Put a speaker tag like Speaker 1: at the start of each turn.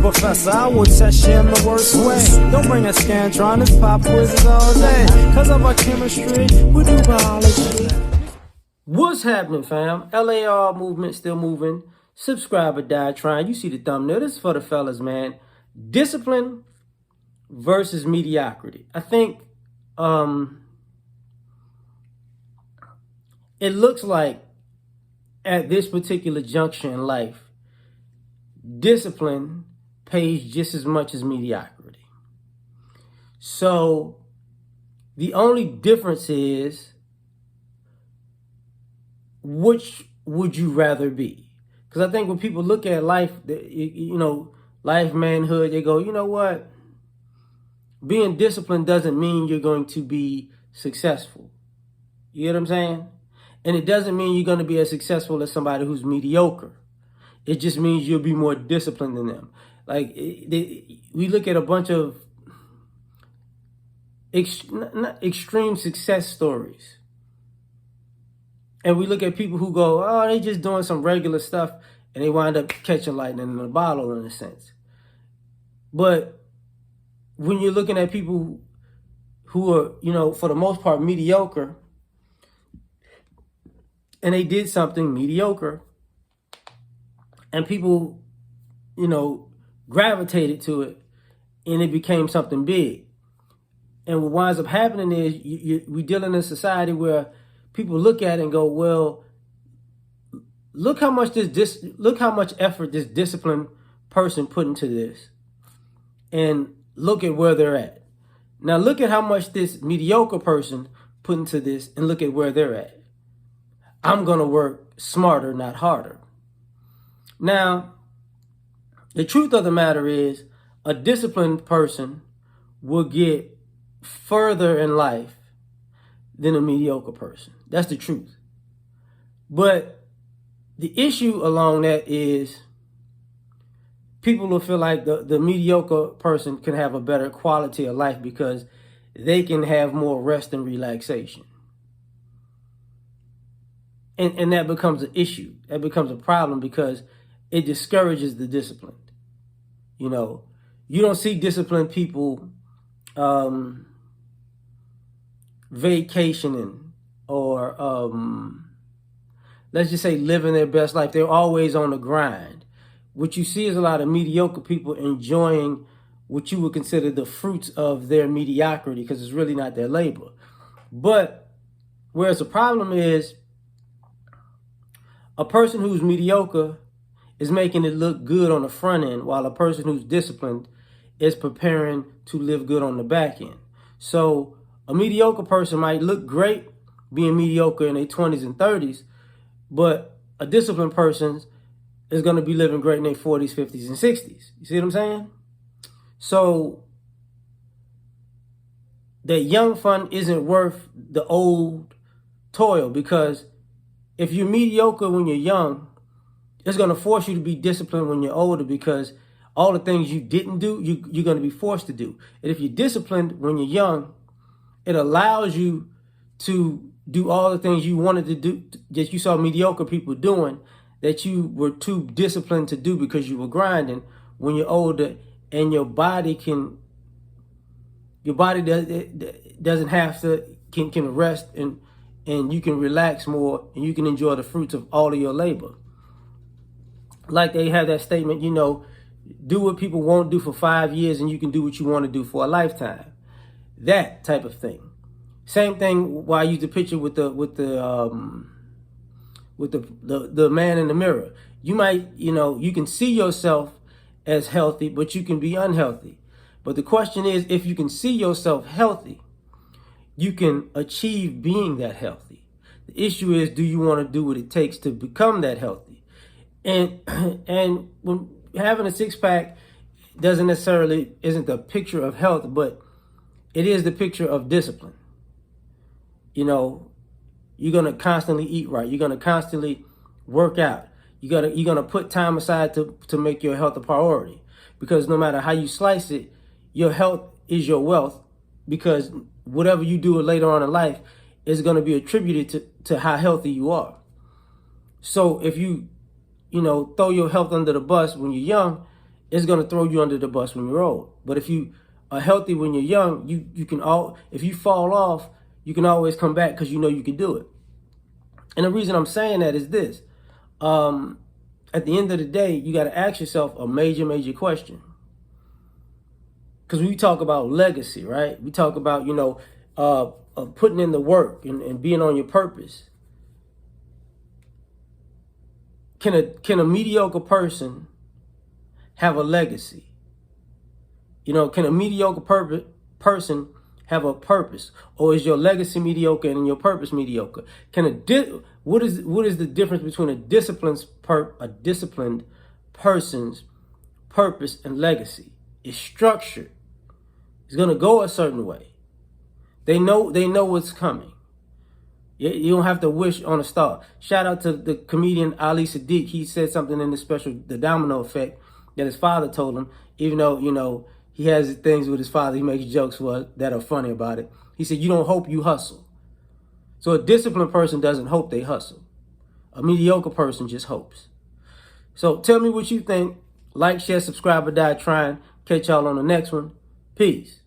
Speaker 1: professor, I will test you in the worst way. Don't bring a scantron, it's pop quizzes all day. Cause of our chemistry, we do biology.
Speaker 2: What's happening, fam? L.A.R. movement still moving. Subscribe or die trying. You see the thumbnail. This is for the fellas, man. Discipline versus mediocrity. I think it looks like at this particular juncture in life, discipline pays just as much as mediocrity. So the only difference is, which would you rather be? Because I think when people look at life, life, manhood, they go, you know what? Being disciplined doesn't mean you're going to be successful. You get what I'm saying? And it doesn't mean you're going to be as successful as somebody who's mediocre. It just means you'll be more disciplined than them. Like, we look at a bunch of extreme success stories. And we look at people who go, oh, they just doing some regular stuff, and they wind up catching lightning in a bottle, in a sense. But when you're looking at people who are, for the most part, mediocre, and they did something mediocre, and people, gravitated to it, and it became something big. And what winds up happening is we deal in a society where people look at it and go, well, look how much effort this disciplined person put into this, and look at where they're at. Now look at how much this mediocre person put into this, and look at where they're at. I'm gonna work smarter, not harder. Now, the truth of the matter is, a disciplined person will get further in life than a mediocre person. That's the truth. But the issue along that is people will feel like the mediocre person can have a better quality of life because they can have more rest and relaxation. And that becomes an issue. That becomes a problem because it discourages the disciplined. You don't see disciplined people vacationing or let's just say living their best life. They're always on the grind. What you see is a lot of mediocre people enjoying what you would consider the fruits of their mediocrity, because it's really not their labor. But whereas the problem is, a person who's mediocre is making it look good on the front end, while a person who's disciplined is preparing to live good on the back end. So a mediocre person might look great being mediocre in their 20s and 30s, but a disciplined person is going to be living great in their 40s, 50s, and 60s. You see what I'm saying? So that young fun isn't worth the old toil, because if you're mediocre when you're young, it's going to force you to be disciplined when you're older, because all the things you didn't do, you're going to be forced to do. And if you're disciplined when you're young, it allows you to do all the things you wanted to do that you saw mediocre people doing, that you were too disciplined to do because you were grinding. When you're older, and your body doesn't have to, can rest, and you can relax more, and you can enjoy the fruits of all of your labor. Like they have that statement, do what people won't do for 5 years, and you can do what you want to do for a lifetime. That type of thing. Same thing. Why I use the picture with the man in the mirror. You might, you can see yourself as healthy, but you can be unhealthy. But the question is, if you can see yourself healthy, you can achieve being that healthy. The issue is, do you want to do what it takes to become that healthy? And when having a six-pack isn't the picture of health, but it is the picture of discipline. You're going to constantly eat right. You're going to constantly work out. You're going to put time aside to make your health a priority, because no matter how you slice it, your health is your wealth, because whatever you do later on in life is going to be attributed to how healthy you are. So if you throw your health under the bus when you're young, it's going to throw you under the bus when you're old. But if you are healthy when you're young, you can if you fall off, you can always come back because you know you can do it. And the reason I'm saying that is this. At the end of the day, you got to ask yourself a major question. Because we talk about legacy, right? We talk about, putting in the work and being on your purpose. Can a mediocre person have a legacy? Can a mediocre person have a purpose, or is your legacy mediocre and your purpose mediocre? What is the difference between a disciplined person's purpose and legacy? It's structured. It's gonna go a certain way. They know what's coming. You don't have to wish on a star. Shout out to the comedian Ali Sadiq. He said something in the special, The Domino Effect, that his father told him, even though, he has things with his father, he makes jokes that are funny about it. He said, you don't hope, you hustle. So a disciplined person doesn't hope, they hustle. A mediocre person just hopes. So tell me what you think. Like, share, subscribe, or die trying. Catch y'all on the next one. Peace.